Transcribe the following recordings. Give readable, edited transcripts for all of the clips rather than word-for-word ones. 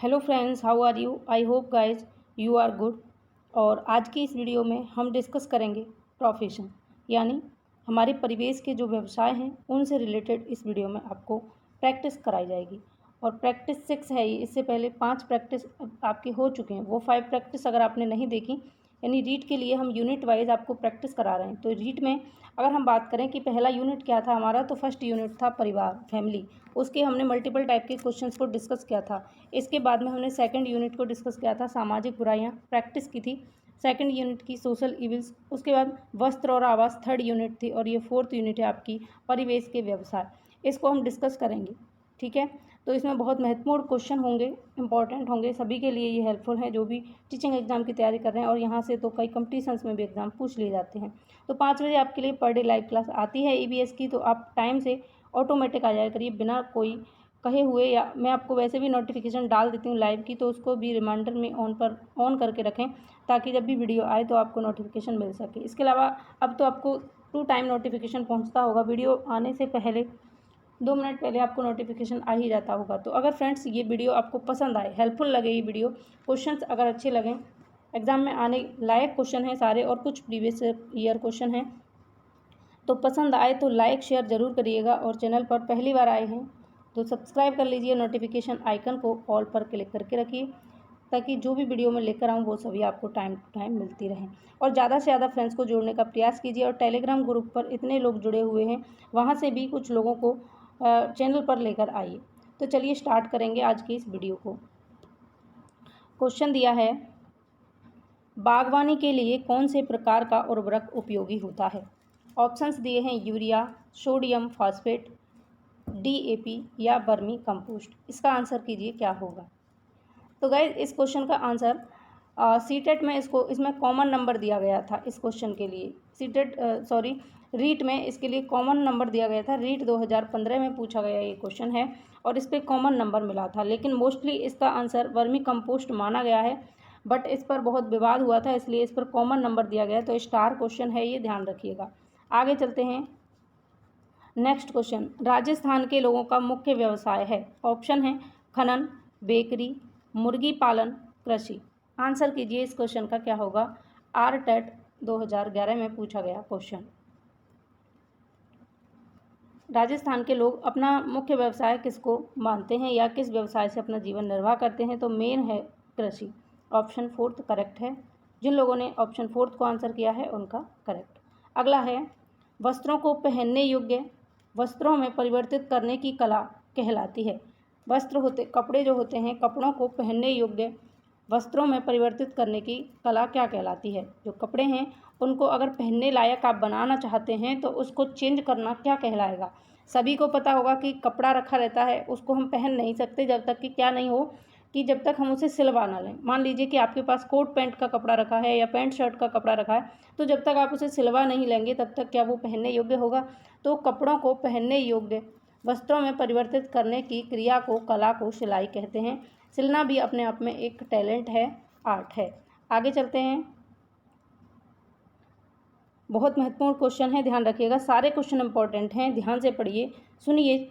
Hello friends, how are you? I hope guys you are good. और आज की इस वीडियो में हम डिस्कस करेंगे प्रोफेशन, यानी हमारे परिवेश के जो व्यवसाय हैं उनसे रिलेटेड इस वीडियो में आपको प्रैक्टिस कराई जाएगी। और प्रैक्टिस 6 है ये, इससे पहले 5 प्रैक्टिस आपके हो चुके हैं। वो 5 प्रैक्टिस अगर आपने नहीं देखी, यानी रीड के लिए हम यूनिट वाइज आपको प्रैक्टिस करा रहे हैं। तो रीड में अगर हम बात करें कि पहला यूनिट क्या था हमारा, तो फर्स्ट यूनिट था परिवार, फैमिली। उसके हमने मल्टीपल टाइप के क्वेश्चंस को डिस्कस किया था। इसके बाद में हमने सेकंड यूनिट को डिस्कस किया था, सामाजिक बुराइयां, प्रैक्टिस की थी सेकंड यूनिट की, सोशल इविल्स। उसके बाद वस्त्र और आवास थर्ड यूनिट थी, और ये फोर्थ यूनिट है आपकी परिवेश के व्यवसाय। इसको हम डिस्कस करेंगे, ठीक है। तो इसमें बहुत महत्वपूर्ण क्वेश्चन होंगे, इंपॉर्टेंट होंगे, सभी के लिए ये हेल्पफुल है जो भी टीचिंग एग्जाम की तैयारी कर रहे हैं। और यहाँ से तो कई कंपटीशंस में भी एग्जाम पूछ लिए जाते हैं। तो 5 बजे आपके लिए पर डे लाइव क्लास आती है EVS की, तो आप टाइम से ऑटोमेटिक आ जाया करिए बिना कोई कहे हुए। या मैं आपको वैसे भी नोटिफिकेशन डाल देती हूँ लाइव की, तो उसको भी रिमाइंडर में ऑन करके रखें, ताकि जब भी वीडियो आए तो आपको नोटिफिकेशन मिल सके। इसके अलावा अब तो आपको 2 टाइम नोटिफिकेशन पहुँचता होगा, वीडियो आने से पहले 2 मिनट पहले आपको नोटिफिकेशन आ ही जाता होगा। तो अगर फ्रेंड्स ये वीडियो आपको पसंद आए, हेल्पफुल लगे ये वीडियो, क्वेश्चंस अगर अच्छे लगें, एग्ज़ाम में आने लायक क्वेश्चन हैं सारे और कुछ प्रीवियस ईयर क्वेश्चन हैं, तो पसंद आए तो लाइक शेयर ज़रूर करिएगा। और चैनल पर पहली बार आए हैं तो सब्सक्राइब कर लीजिए, नोटिफिकेशन आइकन को ऑल पर क्लिक करके रखिए, ताकि जो भी वीडियो मैं लेकर आऊँ वो सभी आपको टाइम टू टाइम मिलती रहें। और ज़्यादा से ज़्यादा फ्रेंड्स को जोड़ने का प्रयास कीजिए। और टेलीग्राम ग्रुप पर इतने लोग जुड़े हुए हैं, वहाँ से भी कुछ लोगों को चैनल पर लेकर आइए। तो चलिए स्टार्ट करेंगे आज की इस वीडियो को। क्वेश्चन दिया है, बागवानी के लिए कौन से प्रकार का उर्वरक उपयोगी होता है? ऑप्शंस दिए हैं यूरिया, सोडियम फॉस्फेट, DAP या वर्मी कंपोस्ट। इसका आंसर कीजिए क्या होगा। तो गाइस इस क्वेश्चन का आंसर सीटेट में इसमें कॉमन नंबर दिया गया था। इस क्वेश्चन के लिए रीट में इसके लिए कॉमन नंबर दिया गया था। रीट 2015 में पूछा गया ये क्वेश्चन है और इस पर कॉमन नंबर मिला था, लेकिन मोस्टली इसका आंसर वर्मी कंपोस्ट माना गया है। बट इस पर बहुत विवाद हुआ था, इसलिए इस पर कॉमन नंबर दिया गया। तो स्टार क्वेश्चन है ये, ध्यान रखिएगा। आगे चलते हैं। नेक्स्ट क्वेश्चन, राजस्थान के लोगों का मुख्य व्यवसाय है। ऑप्शन है खनन, बेकरी, मुर्गी पालन, कृषि। आंसर कीजिए इस क्वेश्चन का क्या होगा। RTET 2011 में पूछा गया क्वेश्चन। राजस्थान के लोग अपना मुख्य व्यवसाय किसको मानते हैं या किस व्यवसाय से अपना जीवन निर्वाह करते हैं? तो मेन है कृषि। ऑप्शन 4 करेक्ट है। जिन लोगों ने ऑप्शन 4 को आंसर किया है उनका करेक्ट। अगला है, वस्त्रों को पहनने योग्य वस्त्रों में परिवर्तित करने की कला कहलाती है। कपड़े जो होते हैं, कपड़ों को पहनने योग्य वस्त्रों में परिवर्तित करने की कला क्या कहलाती है? जो कपड़े हैं उनको अगर पहनने लायक आप बनाना चाहते हैं तो उसको चेंज करना क्या कहलाएगा? सभी को पता होगा कि कपड़ा रखा रहता है, उसको हम पहन नहीं सकते जब तक कि क्या नहीं हो, कि जब तक हम उसे सिलवा ना लें। मान लीजिए कि आपके पास कोट पैंट का कपड़ा रखा है या पैंट शर्ट का कपड़ा रखा है, तो जब तक आप उसे सिलवा नहीं लेंगे तब तक क्या वो पहनने योग्य होगा? तो कपड़ों को पहनने योग्य वस्त्रों में परिवर्तित करने की क्रिया को, कला को सिलाई कहते हैं। सिलना भी अपने आप में एक टैलेंट है, आर्ट है। आगे चलते हैं। बहुत महत्वपूर्ण क्वेश्चन है, ध्यान रखिएगा, सारे क्वेश्चन इंपॉर्टेंट हैं, ध्यान से पढ़िए, सुनिए।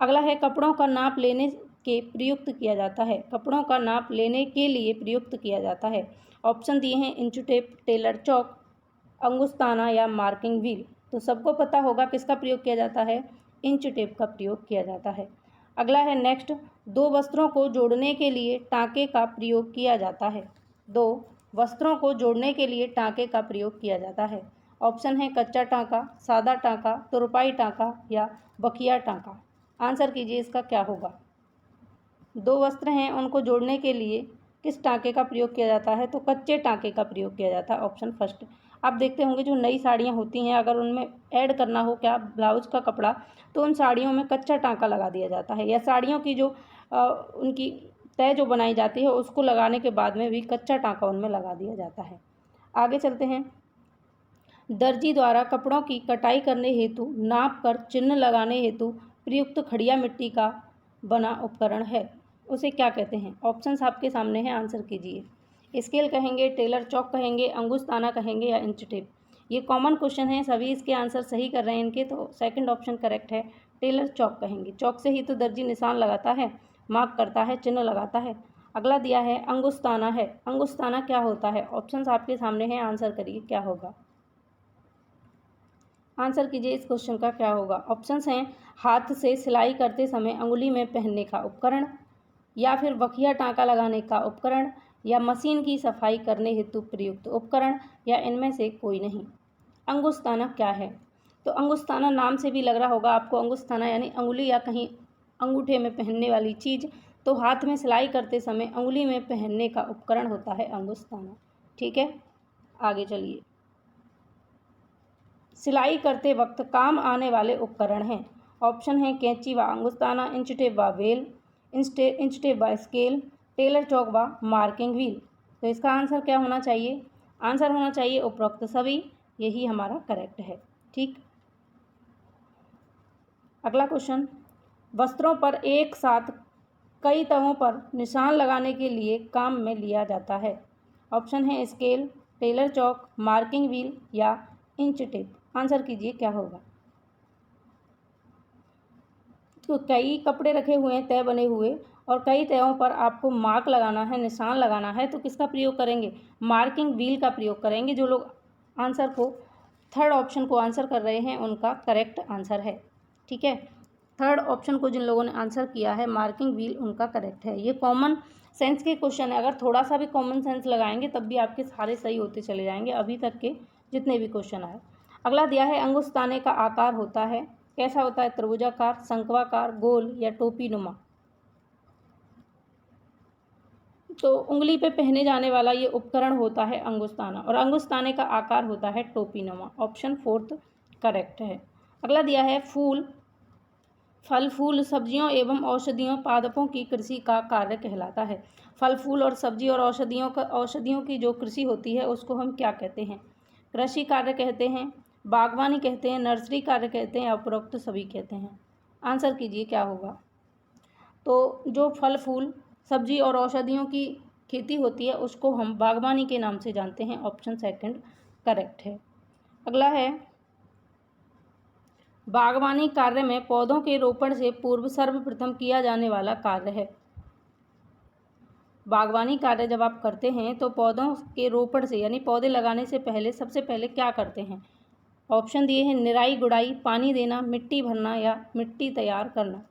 अगला है, कपड़ों का नाप लेने के प्रयुक्त किया जाता है। कपड़ों का नाप लेने के लिए प्रयुक्त किया जाता है। ऑप्शन दिए हैं इंच टेप, टेलर चौक, अंगुस्ताना या मार्किंग व्हील। तो सबको पता होगा किसका प्रयोग किया जाता है, इंच टेप का प्रयोग किया जाता है। अगला है नेक्स्ट, 2 वस्त्रों को जोड़ने के लिए टाँके का प्रयोग किया जाता है। 2 वस्त्रों को जोड़ने के लिए टाँके का प्रयोग किया जाता है। ऑप्शन है कच्चा टाँका, सादा टाँका, तुरपाई टाँका या बखिया टाँका। आंसर कीजिए इसका क्या होगा। 2 वस्त्र हैं उनको जोड़ने के लिए किस टाँके का प्रयोग किया जाता है? तो कच्चे टाँके का प्रयोग किया जाता है। Option first. आप देखते होंगे जो नई साड़ियाँ होती हैं, अगर उनमें ऐड करना हो क्या ब्लाउज का कपड़ा, तो उन साड़ियों में कच्चा टाँका लगा दिया जाता है। या साड़ियों की जो उनकी तय जो बनाई जाती है उसको लगाने के बाद में भी कच्चा टाँका उनमें लगा दिया जाता है। आगे चलते हैं। दर्जी द्वारा कपड़ों की कटाई करने हेतु नाप कर चिन्ह लगाने हेतु प्रयुक्त खड़िया मिट्टी का बना उपकरण है, उसे क्या कहते हैं? ऑप्शंस आपके सामने हैं, आंसर कीजिए। स्केल कहेंगे, टेलर चौक कहेंगे, अंगुस्ताना कहेंगे या इंच टेप। ये कॉमन क्वेश्चन है, सभी इसके आंसर सही कर रहे हैं इनके, तो सेकंड ऑप्शन करेक्ट है, टेलर चौक कहेंगे। चौक से ही तो दर्जी निशान लगाता है, मार्क करता है, चिन्ह लगाता है। अगला दिया है अंगुस्ताना है। अंगुस्ताना क्या होता है? ऑप्शंस आपके सामने हैं, आंसर करिए क्या होगा। आंसर कीजिए इस क्वेश्चन का क्या होगा। ऑप्शंस हैं हाथ से सिलाई करते समय अंगुली में पहनने का उपकरण, या फिर बखिया टाँका लगाने का उपकरण, या मशीन की सफाई करने हेतु प्रयुक्त उपकरण, या इनमें से कोई नहीं। अंगुस्ताना क्या है? तो अंगुस्ताना नाम से भी लग रहा होगा आपको, अंगुस्ताना यानी अंगुली या कहीं अंगूठे में पहनने वाली चीज़। तो हाथ में सिलाई करते समय अंगुली में पहनने का उपकरण होता है अंगुस्ताना। ठीक है, आगे चलिए। सिलाई करते वक्त काम आने वाले उपकरण हैं। ऑप्शन है कैंची व अंगुस्ताना, इंच टेप व वेल, इंच टेप व स्केल, टेलर चौक व मार्किंग व्हील। तो इसका आंसर क्या होना चाहिए? आंसर होना चाहिए उपरोक्त सभी। यही हमारा करेक्ट है। ठीक, अगला क्वेश्चन, वस्त्रों पर एक साथ कई तहों पर निशान लगाने के लिए काम में लिया जाता है। ऑप्शन है स्केल, टेलर चौक, मार्किंग व्हील, या इंच टेप। आंसर कीजिए क्या होगा। तो कई कपड़े रखे हुए हैं, तय बने हुए, और कई तयों पर आपको मार्क लगाना है, निशान लगाना है, तो किसका प्रयोग करेंगे? मार्किंग व्हील का प्रयोग करेंगे। जो लोग आंसर को थर्ड ऑप्शन को आंसर कर रहे हैं उनका करेक्ट आंसर है। ठीक है, थर्ड ऑप्शन को जिन लोगों ने आंसर किया है मार्किंग व्हील, उनका करेक्ट है। ये कॉमन सेंस के क्वेश्चन है, अगर थोड़ा सा भी कॉमन सेंस लगाएंगे तब भी आपके सारे सही होते चले जाएंगे अभी तक के जितने भी क्वेश्चन आए। अगला दिया है अंगुस्ताने का आकार होता है, कैसा होता है? त्रिभुजाकार, शंक्वाकार, गोल, या टोपी नुमा। तो उंगली पे पहने जाने वाला ये उपकरण होता है अंगुस्ताना, और अंगुस्ताने का आकार होता है टोपी नुमा। ऑप्शन फोर्थ करेक्ट है। अगला दिया है फूल, फल फूल, सब्जियों एवं औषधियों पादपों की कृषि का कार्य कहलाता है। फल फूल और सब्जी और औषधियों की जो कृषि होती है उसको हम क्या कहते हैं? कृषि कार्य कहते हैं, बागवानी कहते हैं, नर्सरी कार्य कहते हैं, उपरोक्त सभी कहते हैं। आंसर कीजिए क्या होगा। तो जो फल फूल, सब्जी और औषधियों की खेती होती है उसको हम बागवानी के नाम से जानते हैं। ऑप्शन सेकंड करेक्ट है। अगला है बागवानी कार्य में पौधों के रोपण से पूर्व सर्वप्रथम किया जाने वाला कार्य है। बागवानी कार्य जब आप करते हैं तो पौधों के रोपण से यानी पौधे लगाने से पहले सबसे पहले क्या करते हैं? ऑप्शन दिए हैं निराई गुड़ाई, पानी देना, मिट्टी भरना, या मिट्टी तैयार करना।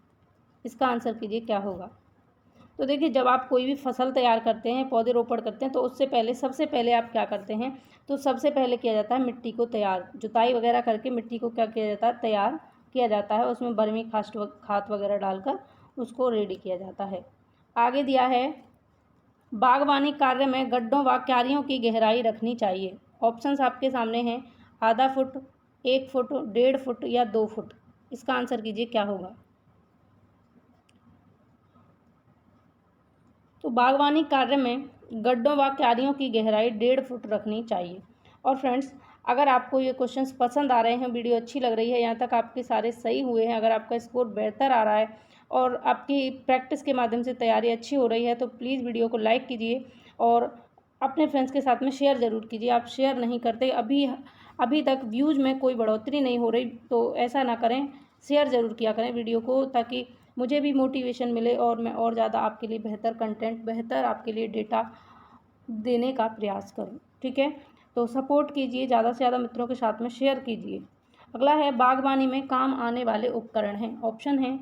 इसका आंसर कीजिए क्या होगा। तो देखिए, जब आप कोई भी फसल तैयार करते हैं, पौधे रोपण करते हैं, तो उससे पहले सबसे पहले आप क्या करते हैं? तो सबसे पहले किया जाता है मिट्टी को तैयार, जुताई वगैरह करके मिट्टी को क्या किया जाता है? तैयार किया जाता है। उसमें बर्मी खाद वगैरह डालकर उसको रेडी किया जाता है। आगे दिया है बागवानी कार्य में गड्ढों व क्यारियों की गहराई रखनी चाहिए। ऑप्शंस आपके सामने हैं, आधा फुट, 1 फुट, 1.5 फुट, या 2 फुट। इसका आंसर कीजिए क्या होगा। तो बागवानी कार्य में गड्ढों व क्यारियों की गहराई 1.5 फुट रखनी चाहिए। और फ्रेंड्स, अगर आपको ये क्वेश्चंस पसंद आ रहे हैं, वीडियो अच्छी लग रही है, यहाँ तक आपके सारे सही हुए हैं, अगर आपका स्कोर बेहतर आ रहा है और आपकी प्रैक्टिस के माध्यम से तैयारी अच्छी हो रही है, तो प्लीज़ वीडियो को लाइक कीजिए और अपने फ्रेंड्स के साथ में शेयर ज़रूर कीजिए। आप शेयर नहीं करते, अभी तक व्यूज़ में कोई बढ़ोतरी नहीं हो रही, तो ऐसा ना करें, शेयर ज़रूर किया करें वीडियो को, ताकि मुझे भी मोटिवेशन मिले और मैं और ज़्यादा आपके लिए बेहतर कंटेंट, बेहतर आपके लिए डेटा देने का प्रयास करूं। ठीक है, तो सपोर्ट कीजिए, ज़्यादा से ज़्यादा मित्रों के साथ में शेयर कीजिए। अगला है बागवानी में काम आने वाले उपकरण हैं। ऑप्शन है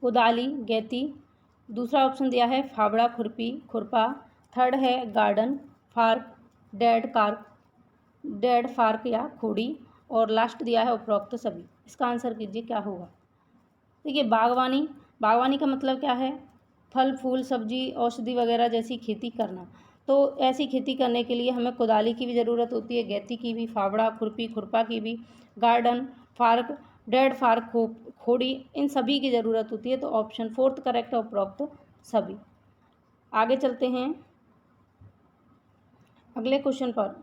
कुदाली, गैती, दूसरा ऑप्शन दिया है फावड़ा, खुरपी, खुरपा, थर्ड है गार्डन फार्क, डेड फार्क या खोड़ी, और लास्ट दिया है उपरोक्त सभी। इसका आंसर कीजिए क्या होगा। देखिए, बागवानी का मतलब क्या है? फल फूल, सब्जी, औषधि वगैरह जैसी खेती करना। तो ऐसी खेती करने के लिए हमें कुदाली की भी ज़रूरत होती है, गैती की भी, फावड़ा, खुरपी, खुरपा की भी, गार्डन फार्क, डेड फार्क, खोड़ी, इन सभी की ज़रूरत होती है। तो ऑप्शन फोर्थ करेक्ट है, उपरोक्त सभी। आगे चलते हैं अगले क्वेश्चन पर।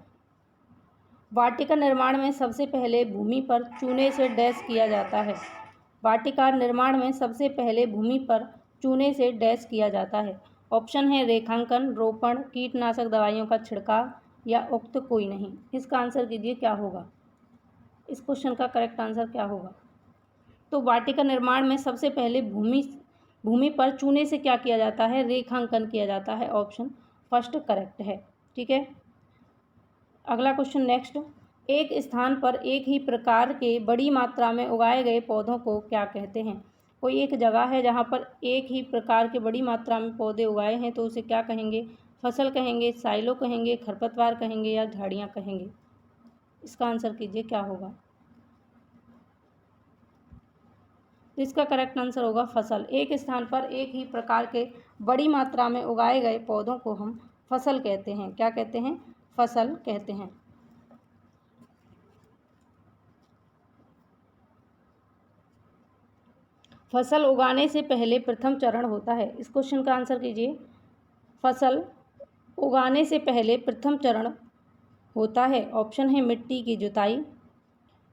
वाटिका निर्माण में सबसे पहले भूमि पर चूने से डैश किया जाता है। वाटिका निर्माण में सबसे पहले भूमि पर चूने से डैश किया जाता है। ऑप्शन है रेखांकन, रोपण, कीटनाशक दवाइयों का छिड़काव, या उक्त कोई नहीं। इसका आंसर कीजिए क्या होगा। इस क्वेश्चन का करेक्ट आंसर क्या होगा। तो वाटिका निर्माण में सबसे पहले भूमि भूमि पर चूने से क्या किया जाता है, रेखांकन किया जाता है। ऑप्शन फर्स्ट करेक्ट है। ठीक है, अगला क्वेश्चन नेक्स्ट, एक स्थान पर एक ही प्रकार के बड़ी मात्रा में उगाए गए पौधों को क्या कहते हैं। कोई एक जगह है जहाँ पर एक ही प्रकार के बड़ी मात्रा में पौधे उगाए हैं तो उसे क्या कहेंगे, फसल कहेंगे, साइलो कहेंगे, खरपतवार कहेंगे या झाड़ियाँ कहेंगे। इसका आंसर कीजिए क्या होगा। तो इसका करेक्ट आंसर होगा फसल। एक स्थान पर एक ही प्रकार के बड़ी मात्रा में उगाए गए पौधों को हम फसल कहते हैं। क्या कहते हैं, फसल कहते हैं। फसल उगाने से पहले प्रथम चरण होता है। इस क्वेश्चन का आंसर कीजिए। फसल उगाने से पहले प्रथम चरण होता है। ऑप्शन है मिट्टी की जुताई,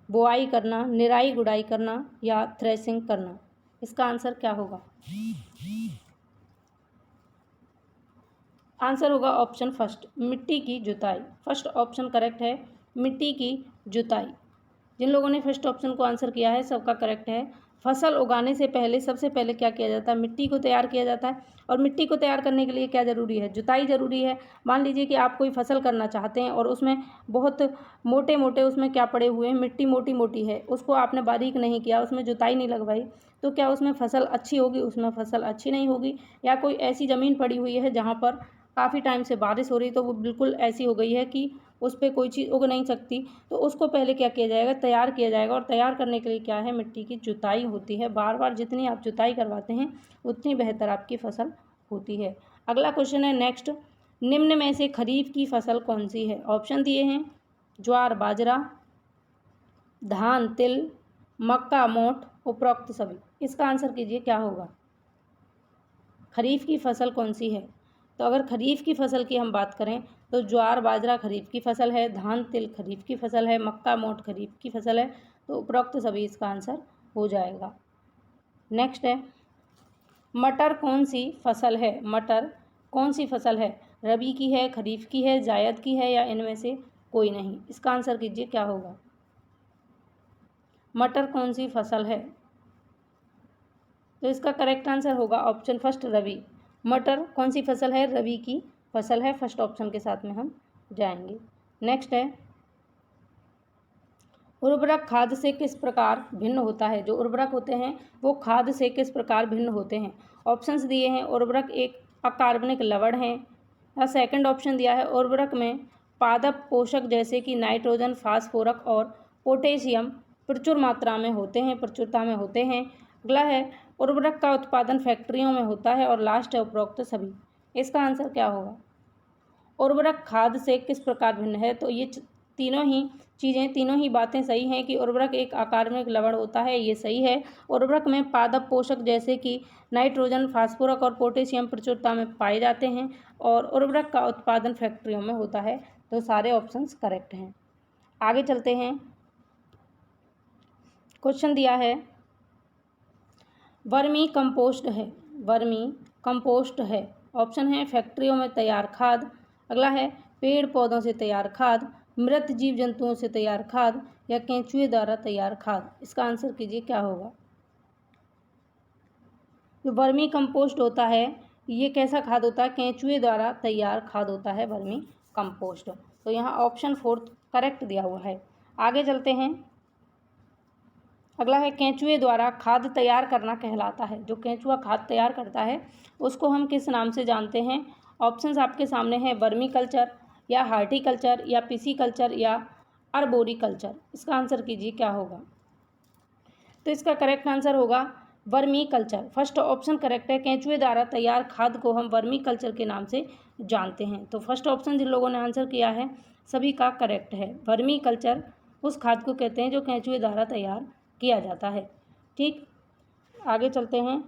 बुआई करना, निराई गुड़ाई करना या थ्रेसिंग करना। इसका आंसर क्या होगा। आंसर होगा ऑप्शन फर्स्ट, मिट्टी की जुताई। फर्स्ट ऑप्शन करेक्ट है, मिट्टी की जुताई। जिन लोगों ने फर्स्ट ऑप्शन को आंसर किया है सबका करेक्ट है। फसल उगाने से पहले सबसे पहले क्या किया जाता है, मिट्टी को तैयार किया जाता है। और मिट्टी को तैयार करने के लिए क्या ज़रूरी है, जुताई ज़रूरी है। मान लीजिए कि आप कोई फसल करना चाहते हैं और उसमें बहुत मोटे मोटे उसमें क्या पड़े हुए हैं, मिट्टी मोटी मोटी है, उसको आपने बारीक नहीं किया, उसमें जुताई नहीं लगवाई, तो क्या उसमें फसल अच्छी होगी, उसमें फसल अच्छी नहीं होगी। या कोई ऐसी ज़मीन पड़ी हुई है जहाँ पर काफ़ी टाइम से बारिश हो रही, तो वो बिल्कुल ऐसी हो गई है कि उस पर कोई चीज़ उग नहीं सकती, तो उसको पहले क्या किया जाएगा, तैयार किया जाएगा। और तैयार करने के लिए क्या है, मिट्टी की जुताई होती है। बार बार जितनी आप जुताई करवाते हैं उतनी बेहतर आपकी फसल होती है। अगला क्वेश्चन है नेक्स्ट, निम्न में से खरीफ की फसल कौन सी है। ऑप्शन दिए हैं ज्वार बाजरा, धान तिल, मक्का मोठ, उपरोक्त सभी। इसका आंसर कीजिए क्या होगा। खरीफ की फसल कौन सी है। तो अगर खरीफ की फसल की हम बात करें तो ज्वार बाजरा खरीफ की फसल है, धान तिल खरीफ की फसल है, मक्का मोठ खरीफ की फसल है। तो उपरोक्त सभी इसका आंसर हो जाएगा। नेक्स्ट है, मटर कौन सी फसल है। मटर कौन सी फसल है, रबी की है, खरीफ की है, जायद की है या इनमें से कोई नहीं। इसका आंसर कीजिए क्या होगा। मटर कौन सी फसल है। तो इसका करेक्ट आंसर होगा ऑप्शन फर्स्ट रबी। मटर कौन सी फसल है, रबी की फसल है। फर्स्ट ऑप्शन के साथ में हम जाएंगे। नेक्स्ट है, उर्वरक खाद से किस प्रकार भिन्न होता है। जो उर्वरक होते हैं वो खाद से किस प्रकार भिन्न होते हैं। ऑप्शंस दिए हैं, उर्वरक एक अकार्बनिक लवण है, या सेकंड ऑप्शन दिया है उर्वरक में पादप पोषक जैसे कि नाइट्रोजन, फास्फोरस और पोटेशियम प्रचुर मात्रा में होते हैं, प्रचुरता में होते हैं। अगला है उर्वरक का उत्पादन फैक्ट्रियों में होता है। और लास्ट है उपरोक्त सभी। इसका आंसर क्या होगा। उर्वरक खाद से किस प्रकार भिन्न है। तो ये तीनों ही चीज़ें, तीनों ही बातें सही हैं कि उर्वरक एक अकार्बनिक लवण होता है, ये सही है। उर्वरक में पादप पोषक जैसे कि नाइट्रोजन, फास्फोरस और पोटेशियम प्रचुरता में पाए जाते हैं। और उर्वरक का उत्पादन फैक्ट्रियों में होता है। तो सारे ऑप्शंस करेक्ट हैं। आगे चलते हैं। क्वेश्चन दिया है, वर्मी कंपोस्ट है, वर्मी कंपोस्ट है। ऑप्शन है फैक्ट्रियों में तैयार खाद, अगला है पेड़ पौधों से तैयार खाद, मृत जीव जंतुओं से तैयार खाद या केंचुए द्वारा तैयार खाद। इसका आंसर कीजिए क्या होगा। जो वर्मी कंपोस्ट होता है ये कैसा खाद होता है, केंचुए द्वारा तैयार खाद होता है वर्मी कंपोस्ट। तो यहाँ ऑप्शन फोर्थ करेक्ट दिया हुआ है। आगे चलते हैं। अगला है केंचुए द्वारा खाद तैयार करना कहलाता है। जो केंचुआ खाद तैयार करता है उसको हम किस नाम से जानते हैं। ऑप्शंस आपके सामने हैं, वर्मी कल्चर या हार्टिकल्चर या पिसीकल्चर या अर्बोरिकल्चर। इसका आंसर कीजिए क्या होगा। तो इसका करेक्ट आंसर होगा vermi culture. First option correct है, केंचुए द्वारा तैयार खाद को हम वर्मी कल्चर के नाम से जानते हैं। तो फर्स्ट ऑप्शन जिन लोगों ने आंसर किया है सभी का करेक्ट है। वर्मी कल्चर उस खाद को कहते हैं जो केंचुए द्वारा तैयार किया जाता है। ठीक, आगे चलते हैं।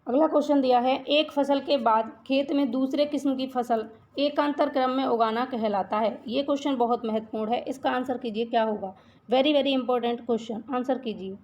अगला क्वेश्चन दिया है, एक फसल के बाद खेत में दूसरे किस्म की फसल एकांतर क्रम में उगाना कहलाता है। ये क्वेश्चन बहुत महत्वपूर्ण है। इसका आंसर कीजिए क्या होगा। Very very important question, answer कीजिए।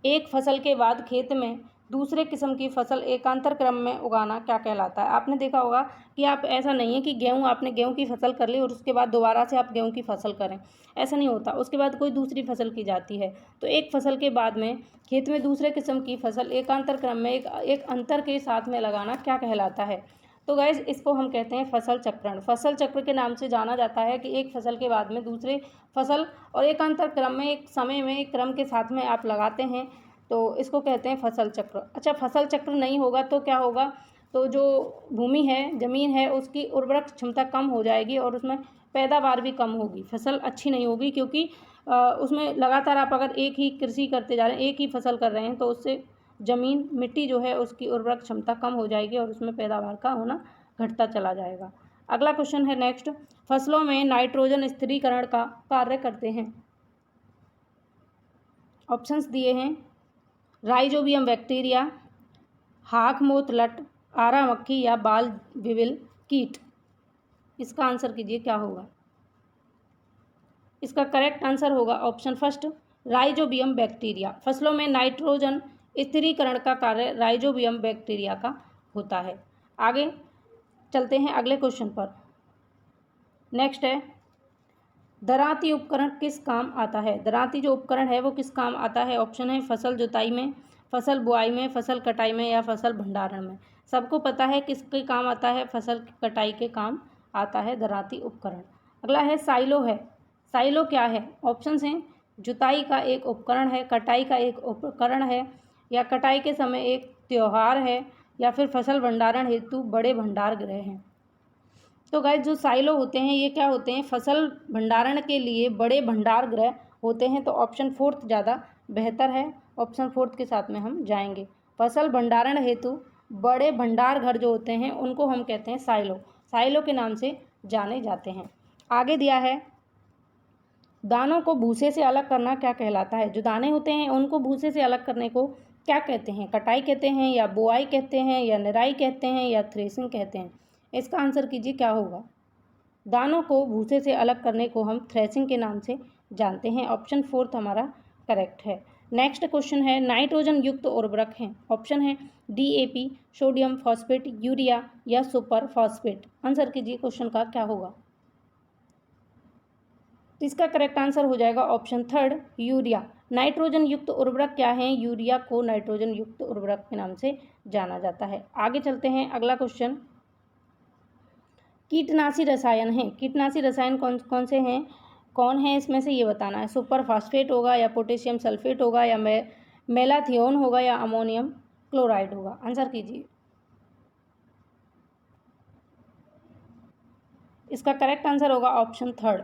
एक फसल के बाद खेत में दूसरे किस्म की फसल एकांतर क्रम में उगाना क्या कहलाता है। आपने देखा होगा कि आप ऐसा नहीं है कि आपने गेहूँ की फसल कर ली और उसके बाद दोबारा से आप गेहूँ की फसल करें, ऐसा नहीं होता। उसके बाद कोई दूसरी फसल की जाती है। तो एक फसल के बाद में खेत में दूसरे किस्म की फसल एकांतर क्रम में एक अंतर के साथ में लगाना क्या कहलाता है। तो गाइस इसको हम कहते हैं फसल चक्रण। फसल चक्र के नाम से जाना जाता है कि एक फसल के बाद में दूसरे फसल और एकांतर क्रम में एक समय में एक क्रम के साथ में आप लगाते हैं, तो इसको कहते हैं फसल चक्र। अच्छा, फसल चक्र नहीं होगा तो क्या होगा, तो जो भूमि है, ज़मीन है, उसकी उर्वरक क्षमता कम हो जाएगी और उसमें पैदावार भी कम होगी, फसल अच्छी नहीं होगी। क्योंकि उसमें लगातार आप अगर एक ही कृषि करते जा रहे हैं, एक ही फसल कर रहे हैं, तो उससे ज़मीन मिट्टी जो है उसकी उर्वरक क्षमता कम हो जाएगी और उसमें पैदावार का होना घटता चला जाएगा। अगला क्वेश्चन है नेक्स्ट, फसलों में नाइट्रोजन स्थिरीकरण का कार्य करते हैं। ऑप्शंस दिए हैं, राइजोबियम बैक्टीरिया, हाक मोथ लट, आरा मक्खी या बाल विविल कीट। इसका आंसर कीजिए क्या होगा। इसका करेक्ट आंसर होगा ऑप्शन फर्स्ट, राइजोबियम बैक्टीरिया। फसलों में नाइट्रोजन स्थिरीकरण का कार्य राइजोबियम बैक्टीरिया का होता है। आगे चलते हैं अगले क्वेश्चन पर। नेक्स्ट है, दरांती उपकरण किस काम आता है। दरांती जो उपकरण है वो किस काम आता है। ऑप्शन है, फसल जुताई में, फसल बुआई में, फसल कटाई में या फसल भंडारण में। सबको पता है किसके काम आता है, फसल कटाई के काम आता है दरांती उपकरण। अगला है साइलो है। साइलो क्या है। ऑप्शंस हैं, जुताई का एक उपकरण है, कटाई का एक उपकरण है, या कटाई के समय एक त्यौहार है, या फिर फसल भंडारण हेतु बड़े भंडार गृह हैं। तो गाइस जो साइलो होते हैं ये क्या होते हैं, फसल भंडारण के लिए बड़े भंडार गृह होते हैं। तो ऑप्शन फोर्थ ज़्यादा बेहतर है, ऑप्शन फोर्थ के साथ में हम जाएंगे। फसल भंडारण हेतु बड़े भंडार घर जो होते हैं उनको हम कहते हैं साइलो, साइलो के नाम से जाने जाते हैं। आगे दिया है, दानों को भूसे से अलग करना क्या कहलाता है। जो दाने होते हैं उनको भूसे से अलग करने को क्या कहते हैं। कटाई कहते हैं, या बुआई कहते हैं, या निराई कहते हैं, या थ्रेसिंग कहते हैं। इसका आंसर कीजिए क्या होगा। दानों को भूसे से अलग करने को हम थ्रेसिंग के नाम से जानते हैं। ऑप्शन फोर्थ हमारा करेक्ट है। नेक्स्ट क्वेश्चन है, नाइट्रोजन युक्त उर्वरक हैं। ऑप्शन है DAP, सोडियम फॉस्फेट, यूरिया या सुपर फॉस्फेट। आंसर कीजिए क्वेश्चन का क्या होगा। तो इसका करेक्ट आंसर हो जाएगा ऑप्शन थर्ड, यूरिया। नाइट्रोजन युक्त उर्वरक क्या है, यूरिया को नाइट्रोजन युक्त उर्वरक के नाम से जाना जाता है। आगे चलते हैं अगला क्वेश्चन, कीटनाशी रसायन हैं। कीटनाशी रसायन कौन कौन से हैं, कौन है इसमें से ये बताना है। सुपर फास्फेट होगा, या पोटेशियम सल्फेट होगा, या मेलाथियोन होगा, या अमोनियम क्लोराइड होगा। आंसर कीजिए। इसका करेक्ट आंसर होगा ऑप्शन थर्ड,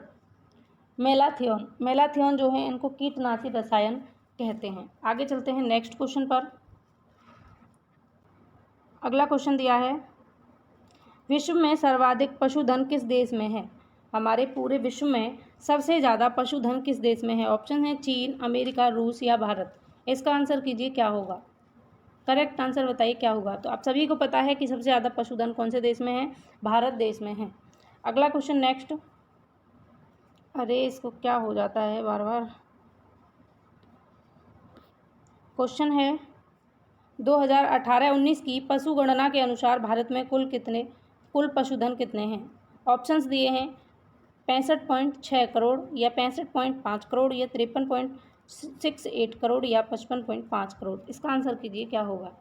मेलाथियोन। मेलाथियोन जो है इनको कीटनाशी रसायन कहते हैं। आगे चलते हैं नेक्स्ट क्वेश्चन पर। अगला क्वेश्चन दिया है, विश्व में सर्वाधिक पशुधन किस देश में है। हमारे पूरे विश्व में सबसे ज़्यादा पशुधन किस देश में है। ऑप्शन है चीन, अमेरिका, रूस या भारत। इसका आंसर कीजिए क्या होगा। करेक्ट आंसर बताइए क्या होगा। तो आप सभी को पता है कि सबसे ज़्यादा पशुधन कौन से देश में है, भारत देश में है। अगला क्वेश्चन नेक्स्ट, अरे इसको क्या हो जाता है बार बार। क्वेश्चन है, 2018-19 की पशु गणना के अनुसार भारत में कुल पशुधन कितने हैं। ऑप्शंस दिए हैं 65.6 करोड़, या 65.5 करोड़, या 53.68 करोड़, या 55.5 करोड़। इसका आंसर कीजिए क्या होगा।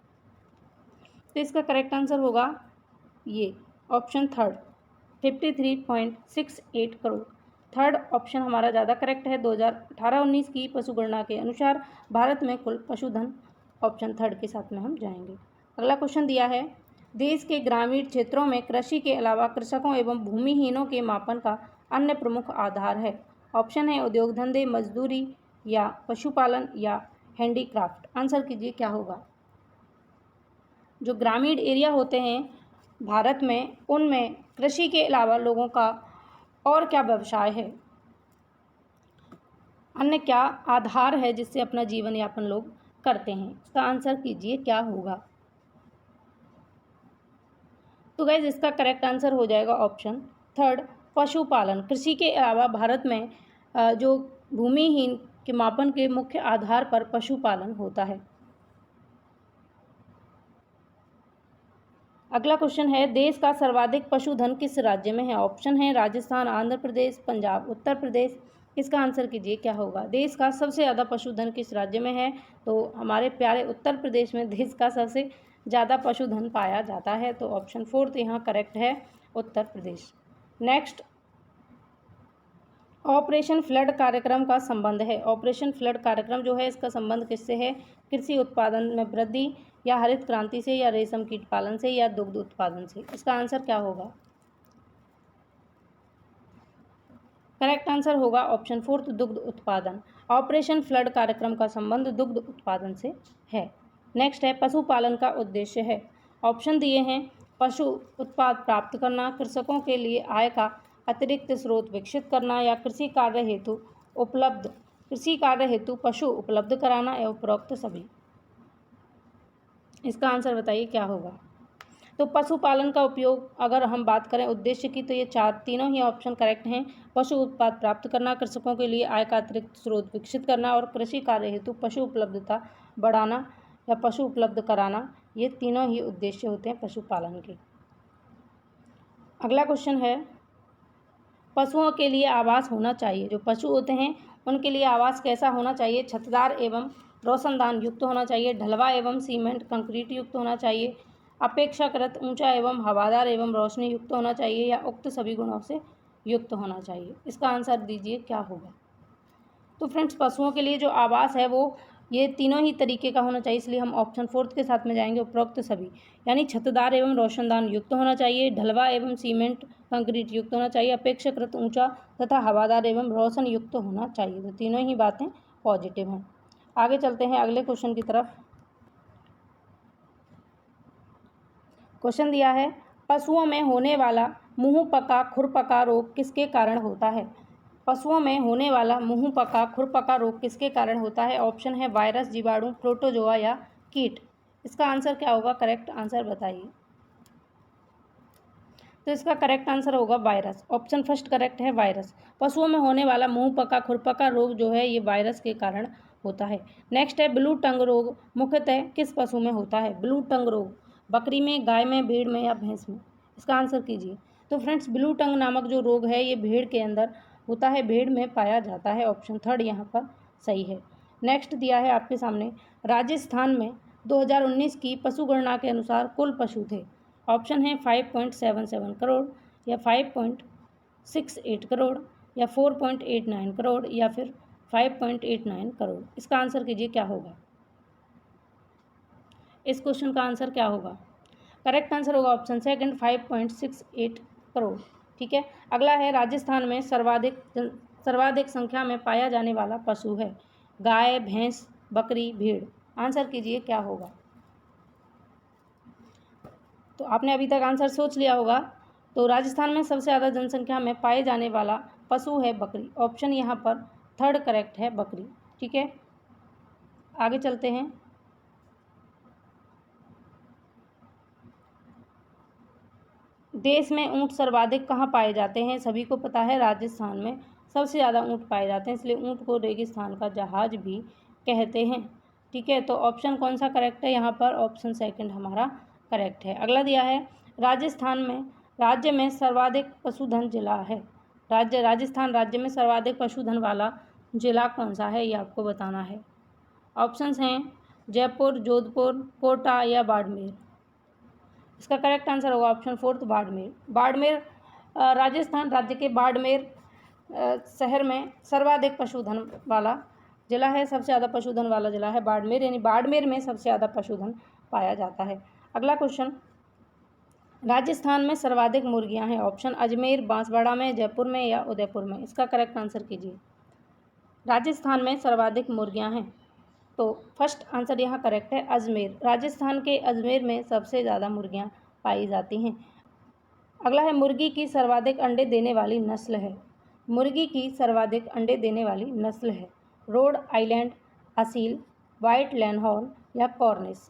तो इसका करेक्ट आंसर होगा ये option third, 53.68 crore. Third option हमारा ज़्यादा करेक्ट है। 2018-19 की पशुगणना के अनुसार भारत में कुल पशुधन, ऑप्शन थर्ड के साथ में हम जाएंगे। अगला क्वेश्चन दिया है, देश के ग्रामीण क्षेत्रों में कृषि के अलावा कृषकों एवं भूमिहीनों के मापन का अन्य प्रमुख आधार है। ऑप्शन है उद्योग धंधे, मजदूरी, या पशुपालन, या हैंडीक्राफ्ट। आंसर कीजिए क्या होगा। जो ग्रामीण एरिया होते हैं भारत में, उनमें कृषि के अलावा लोगों का और क्या व्यवसाय है, अन्य क्या आधार है जिससे अपना जीवन यापन लोग करते हैं। इसका आंसर कीजिए क्या होगा। तो गाइज इसका करेक्ट आंसर हो जाएगा ऑप्शन थर्ड, पशुपालन। कृषि के अलावा भारत में जो भूमिहीन के मापन के मुख्य आधार पर पशुपालन होता है। अगला क्वेश्चन है, देश का सर्वाधिक पशुधन किस राज्य में है? ऑप्शन है राजस्थान, आंध्र प्रदेश, पंजाब, उत्तर प्रदेश। इसका आंसर कीजिए क्या होगा? देश का सबसे ज़्यादा पशुधन किस राज्य में है? तो हमारे प्यारे उत्तर प्रदेश में देश का सबसे ज़्यादा पशुधन पाया जाता है। तो ऑप्शन 4 यहाँ करेक्ट है, Uttar Pradesh. Next, operation flood कार्यक्रम का संबंध है। ऑपरेशन फ्लड कार्यक्रम जो है इसका संबंध किससे है? कृषि उत्पादन में वृद्धि, या हरित क्रांति से, या रेशम कीट पालन से, या दुग्ध उत्पादन से। इसका आंसर क्या होगा? करेक्ट आंसर होगा ऑप्शन 4 दुग्ध उत्पादन। ऑपरेशन फ्लड कार्यक्रम का संबंध दुग्ध उत्पादन से है। नेक्स्ट है, पशुपालन का उद्देश्य है। ऑप्शन दिए हैं, पशु उत्पाद प्राप्त करना, कृषकों के लिए आय का अतिरिक्त स्रोत विकसित करना, या कृषि कार्य हेतु पशु उपलब्ध कराना, या उपरोक्त सभी। इसका आंसर बताइए क्या होगा? तो पशुपालन का उपयोग अगर हम बात करें उद्देश्य की, तो ये तीनों ही ऑप्शन करेक्ट हैं। पशु उत्पाद प्राप्त करना, कृषकों के लिए आय का अतिरिक्त स्रोत विकसित करना, और कृषि कार्य हेतु पशु उपलब्धता बढ़ाना या पशु उपलब्ध कराना, ये तीनों ही उद्देश्य होते हैं पशुपालन के। अगला क्वेश्चन है, पशुओं के लिए आवास होना चाहिए। जो पशु होते हैं उनके लिए आवास कैसा होना चाहिए? छतदार एवं रोशनदान युक्त होना चाहिए, ढलवा एवं सीमेंट कंक्रीट युक्त होना चाहिए, अपेक्षाकृत ऊंचा एवं हवादार एवं रोशनी युक्त होना चाहिए, या उक्त सभी गुणों से युक्त होना चाहिए। इसका आंसर दीजिए क्या होगा? तो फ्रेंड्स, पशुओं के लिए जो आवास है वो ये तीनों ही तरीके का होना चाहिए, इसलिए हम ऑप्शन 4 के साथ में जाएंगे, उपरोक्त सभी। यानी छतदार एवं रोशनदान युक्त होना चाहिए, ढलवा एवं सीमेंट कंक्रीट युक्त होना चाहिए, अपेक्षाकृत ऊंचा तथा हवादार एवं रोशन युक्त होना चाहिए। तो तीनों ही बातें पॉजिटिव हैं। आगे चलते हैं अगले क्वेश्चन की तरफ। क्वेश्चन दिया है, पशुओं में होने वाला मुंह पका खुरपका रोग किसके कारण होता है? पशुओं में होने वाला मुंह पका खुरपका रोग किसके कारण होता है? ऑप्शन है वायरस, जीवाणु, प्रोटोजोआ, या कीट। इसका आंसर क्या होगा? करेक्ट आंसर बताइए। तो इसका करेक्ट आंसर होगा वायरस। ऑप्शन फर्स्ट करेक्ट है, वायरस। पशुओं में होने वाला मुंह पका खुरपका रोग जो है ये वायरस के कारण होता है। नेक्स्ट है, ब्लू टंग रोग मुख्यतः किस पशु में होता है? ब्लू टंग रोग बकरी में, गाय में, भेड़ में, या भैंस में? इसका आंसर कीजिए। तो फ्रेंड्स, ब्लू टंग नामक जो रोग है ये भेड़ के अंदर होता है, भेड़ में पाया जाता है। ऑप्शन 3 यहाँ पर सही है। नेक्स्ट दिया है आपके सामने, राजस्थान में 2019 की पशुगणना के अनुसार कुल पशु थे। ऑप्शन है 5.77 करोड़, या 5.68 करोड़, या 4.89 करोड़, या फिर 5.89 करोड़। इसका आंसर कीजिए क्या होगा? इस क्वेश्चन का आंसर क्या होगा? करेक्ट आंसर होगा ऑप्शन सेकंड, 5.68 करोड़। ठीक है। अगला है, राजस्थान में सर्वाधिक संख्या में पाया जाने वाला पशु है। गाय, भैंस, बकरी, भेड़। आंसर कीजिए क्या होगा? तो आपने अभी तक आंसर सोच लिया होगा। तो राजस्थान में सबसे ज़्यादा जनसंख्या में पाए जाने वाला पशु है बकरी। ऑप्शन यहाँ पर 3rd करेक्ट है, बकरी। ठीक है, आगे चलते हैं। देश में ऊँट सर्वाधिक कहाँ पाए जाते हैं? सभी को पता है राजस्थान में सबसे ज़्यादा ऊँट पाए जाते हैं, इसलिए ऊँट को रेगिस्तान का जहाज भी कहते हैं। ठीक है, तो ऑप्शन कौन सा करेक्ट है यहाँ पर? ऑप्शन सेकंड हमारा करेक्ट है। अगला दिया है, राज्य में सर्वाधिक पशुधन जिला है। राजस्थान राज्य में सर्वाधिक पशुधन वाला जिला कौन सा है, ये आपको बताना है। ऑप्शंस हैं जयपुर, जोधपुर, कोटा, या बाड़मेर। इसका करेक्ट आंसर होगा ऑप्शन 4 बाड़मेर। बाड़मेर राजस्थान राज्य के बाड़मेर शहर में सर्वाधिक पशुधन वाला जिला है, सबसे ज़्यादा पशुधन वाला जिला है बाड़मेर, यानी बाड़मेर में सबसे ज़्यादा पशुधन पाया जाता है। अगला क्वेश्चन, राजस्थान में सर्वाधिक मुर्गियां हैं। ऑप्शन अजमेर, बांसवाड़ा में, जयपुर में, या उदयपुर में। इसका करेक्ट आंसर कीजिए। राजस्थान में सर्वाधिक मुर्गियां हैं, तो फर्स्ट आंसर यहाँ करेक्ट है, अजमेर। राजस्थान के अजमेर में सबसे ज़्यादा मुर्गियां पाई जाती हैं। अगला है, मुर्गी की सर्वाधिक अंडे देने वाली नस्ल है। मुर्गी की सर्वाधिक अंडे देने वाली नस्ल है रोड आइलैंड, असील, वाइट लैंडहॉर्न, या कॉर्निश।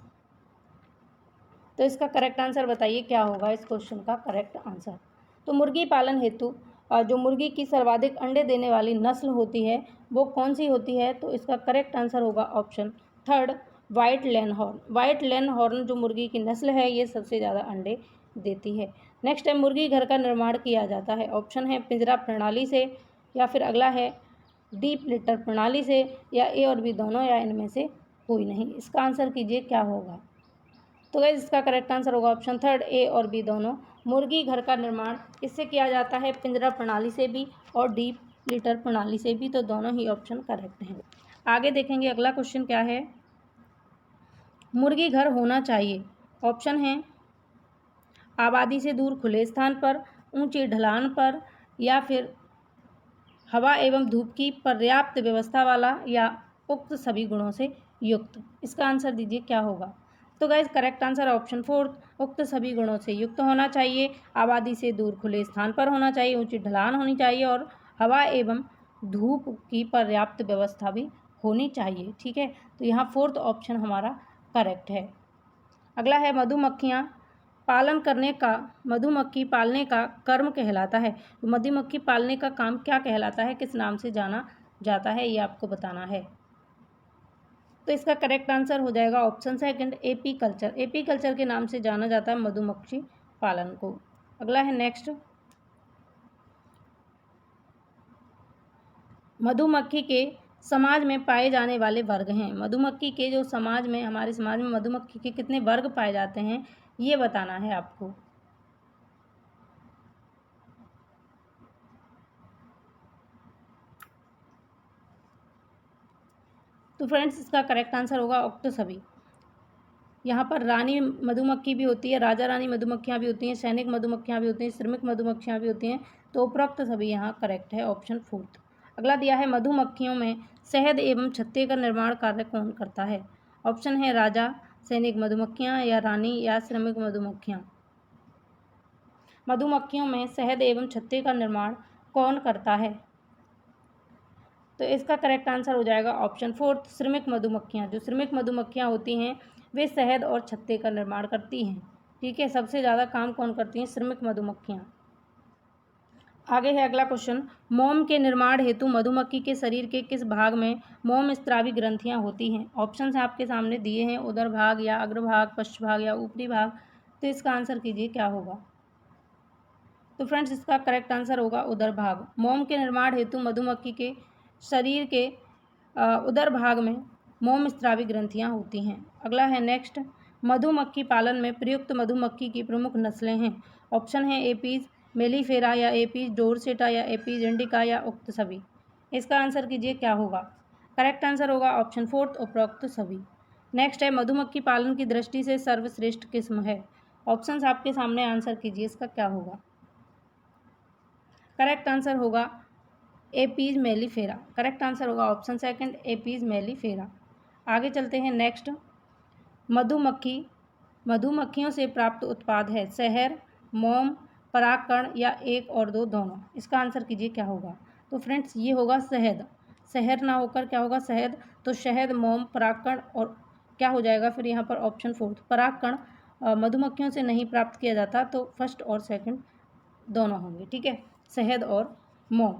तो इसका करेक्ट आंसर बताइए क्या होगा इस क्वेश्चन का करेक्ट आंसर। तो मुर्गी पालन हेतु जो मुर्गी की सर्वाधिक अंडे देने वाली नस्ल होती है वो कौन सी होती है? तो इसका करेक्ट आंसर होगा ऑप्शन 3 वाइट लैंडहॉर्न। वाइट लैंडहॉर्न जो मुर्गी की नस्ल है ये सबसे ज़्यादा अंडे देती है। नेक्स्ट है मुर्गी घर का निर्माण किया जाता है। ऑप्शन है पिंजरा प्रणाली से, या फिर अगला है डीप लिटर प्रणाली से, या ए और बी दोनों, या इनमें से कोई नहीं। इसका आंसर कीजिए क्या होगा। तो गाइस इसका करेक्ट आंसर होगा ऑप्शन थर्ड, ए और बी दोनों। मुर्गी घर का निर्माण किससे किया जाता है, पिंजरा प्रणाली से भी और डीप लिटर प्रणाली से भी, तो दोनों ही ऑप्शन करेक्ट हैं। आगे देखेंगे अगला क्वेश्चन क्या है। मुर्गी घर होना चाहिए। ऑप्शन है आबादी से दूर खुले स्थान पर, ऊंची ढलान पर, या फिर हवा एवं धूप की पर्याप्त व्यवस्था वाला, या उक्त सभी गुणों से युक्त। इसका आंसर दीजिए क्या होगा। तो guys correct answer option fourth, उक्त सभी गुणों से युक्त होना चाहिए, आबादी से दूर खुले स्थान पर होना चाहिए, ऊंची ढलान होनी चाहिए और हवा एवं धूप की पर्याप्त व्यवस्था भी होनी चाहिए। ठीक है, तो यहाँ फोर्थ ऑप्शन हमारा करेक्ट है। अगला है मधुमक्खियाँ पालन करने का, मधुमक्खी पालने का कर्म कहलाता है। तो मधुमक्खी पालने का काम क्या कहलाता है, किस नाम से जाना जाता है, ये आपको बताना है। तो इसका करेक्ट आंसर हो जाएगा option second, AP culture. AP culture के नाम से जाना जाता है मधुमक्खी पालन को। अगला है नेक्स्ट, मधुमक्खी के समाज में पाए जाने वाले वर्ग हैं। मधुमक्खी के जो समाज में, हमारे समाज में मधुमक्खी के कितने वर्ग पाए जाते हैं, ये बताना है आपको। तो फ्रेंड्स इसका करेक्ट आंसर होगा उक्त सभी। यहाँ पर रानी मधुमक्खी भी होती है, राजा रानी मधुमक्खियाँ भी होती हैं, सैनिक मधुमक्खियाँ भी होती हैं, श्रमिक मधुमक्खियाँ भी होती हैं, तो उपरोक्त सभी यहाँ करेक्ट है, ऑप्शन फोर्थ। अगला दिया है मधुमक्खियों में शहद एवं छत्ते का निर्माण कार्य कौन करता है। ऑप्शन है राजा, सैनिक मधुमक्खियाँ, या रानी, या श्रमिक मधुमक्खियाँ। मधुमक्खियों में शहद एवं छत्ते का निर्माण कौन करता है। तो इसका करेक्ट आंसर हो जाएगा ऑप्शन फोर्थ, श्रमिक मधुमक्खियाँ। जो श्रमिक मधुमक्खियाँ होती हैं वे शहद और छत्ते का निर्माण करती हैं। ठीक है, सबसे ज़्यादा काम कौन करती हैं, श्रमिक मधुमक्खियाँ। आगे है अगला क्वेश्चन, मोम के निर्माण हेतु मधुमक्खी के शरीर के किस भाग में मोम स्रावी ग्रंथियाँ होती हैं। ऑप्शन आपके सामने दिए हैं, उदर भाग, या अग्रभाग, पश्च भाग, या ऊपरी भाग। तो इसका आंसर कीजिए क्या होगा। तो फ्रेंड्स इसका करेक्ट आंसर होगा उदर भाग। मोम के निर्माण हेतु मधुमक्खी के शरीर के उदर भाग में मोम स्रावी ग्रंथियाँ होती हैं। अगला है नेक्स्ट, मधुमक्खी पालन में प्रयुक्त मधुमक्खी की प्रमुख नस्लें हैं। ऑप्शन है एपीज मेलिफेरा, या एपीज डोरसेटा, या एपीज इंडिका, या उक्त सभी। इसका आंसर कीजिए क्या होगा। करेक्ट आंसर होगा ऑप्शन फोर्थ, उपरोक्त सभी। नेक्स्ट है मधुमक्खी पालन की दृष्टि से सर्वश्रेष्ठ किस्म है। ऑप्शंस आपके सामने, आंसर कीजिए इसका क्या होगा। करेक्ट आंसर होगा एपीज मेलिफेरा। करेक्ट आंसर होगा ऑप्शन सेकंड, एपीज मेलिफेरा। आगे चलते हैं नेक्स्ट, मधुमक्खियों से प्राप्त उत्पाद है शहर, मोम, परागकण, या एक और दो दोनों। इसका आंसर कीजिए क्या होगा। तो फ्रेंड्स ये होगा शहद, शहर ना होकर क्या होगा, शहद। तो शहद, मोम, परागकण, और क्या हो जाएगा फिर यहाँ पर ऑप्शन फोर्थ, परागकण मधुमक्खियों से नहीं प्राप्त किया जाता, तो फर्स्ट और सेकंड दोनों होंगे। ठीक है, शहद और मोम।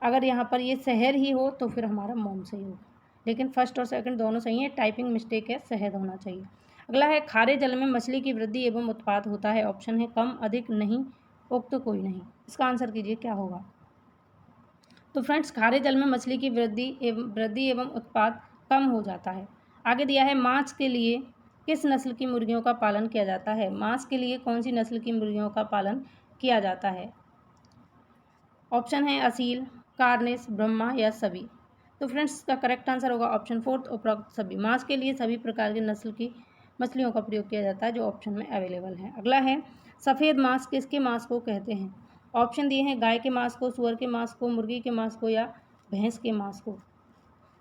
अगर यहाँ पर ये शहर ही हो तो फिर हमारा मोम सही होगा, लेकिन फर्स्ट और सेकंड दोनों सही है, टाइपिंग मिस्टेक है, शहद होना चाहिए। अगला है खारे जल में मछली की वृद्धि एवं उत्पाद होता है। ऑप्शन है कम, अधिक, नहीं, उक्त कोई नहीं। इसका आंसर कीजिए क्या होगा। तो फ्रेंड्स खारे जल में मछली की वृद्धि एवं उत्पाद कम हो जाता है। आगे दिया है मांस के लिए किस नस्ल की मुर्गियों का पालन किया जाता है। मांस के लिए कौन सी नस्ल की मुर्गियों का पालन किया जाता है। ऑप्शन है असील, कार्निस, ब्रह्मा, या सभी। तो फ्रेंड्स इसका करेक्ट आंसर होगा ऑप्शन फोर्थ, उपरोक्त सभी। मांस के लिए सभी प्रकार के नस्ल की मछलियों का प्रयोग किया जाता है जो ऑप्शन में अवेलेबल है। अगला है सफ़ेद मांस किसके मांस को कहते हैं। ऑप्शन दिए हैं गाय के मांस को, सुअर के मांस को, मुर्गी के मांस को, या भैंस के मांस को।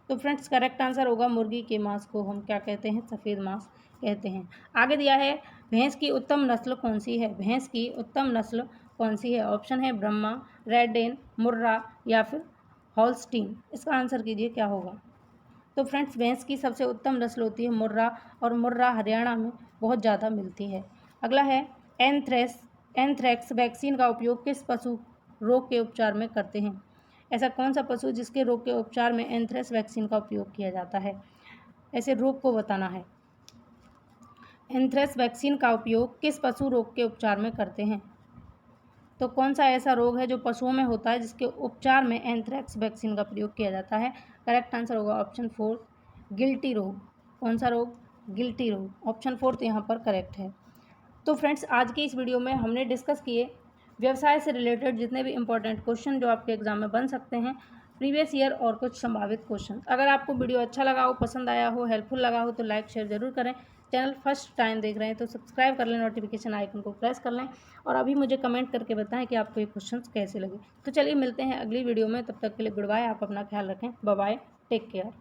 तो फ्रेंड्स करेक्ट आंसर होगा मुर्गी के मांस को हम क्या कहते हैं, सफ़ेद मांस कहते हैं। आगे दिया है भैंस की उत्तम नस्ल कौन सी है। भैंस की उत्तम नस्ल कौन सी है। ऑप्शन है ब्रह्मा, रेड डेन, मुर्रा, या फिर हॉल्स्टीन। इसका आंसर कीजिए क्या होगा। तो फ्रेंड्स भैंस की सबसे उत्तम नस्ल होती है मुर्रा, और मुर्रा हरियाणा में बहुत ज़्यादा मिलती है। अगला है एंथ्रेक्स वैक्सीन का उपयोग किस पशु रोग के उपचार में करते हैं। ऐसा कौन सा पशु जिसके रोग के उपचार में एंथ्रेक्स वैक्सीन का उपयोग किया जाता है, ऐसे रोग को बताना है। एंथ्रेक्स वैक्सीन का उपयोग किस पशु रोग के उपचार में करते हैं? तो कौन सा ऐसा रोग है जो पशुओं में होता है जिसके उपचार में एंथ्रेक्स वैक्सीन का प्रयोग किया जाता है? करेक्ट आंसर होगा ऑप्शन 4 गिल्टी रोग। कौन सा रोग? गिल्टी रोग। ऑप्शन 4 तो यहाँ पर करेक्ट है। तो फ्रेंड्स, आज की इस वीडियो में हमने डिस्कस किए व्यवसाय से रिलेटेड जितने भी इंपॉर्टेंट क्वेश्चन जो आपके एग्जाम में बन सकते हैं, प्रीवियस ईयर और कुछ संभावित क्वेश्चन। अगर आपको वीडियो अच्छा लगा हो, पसंद आया हो, हेल्पफुल लगा हो तो लाइक शेयर जरूर करें। चैनल फर्स्ट टाइम देख रहे हैं तो सब्सक्राइब कर लें, नोटिफिकेशन आइकन को प्रेस कर लें और अभी मुझे कमेंट करके बताएं कि आपको ये क्वेश्चन कैसे लगे। तो चलिए मिलते हैं अगली वीडियो में, तब तक के लिए गुड बाय। आप अपना ख्याल रखें। Bye bye, take care.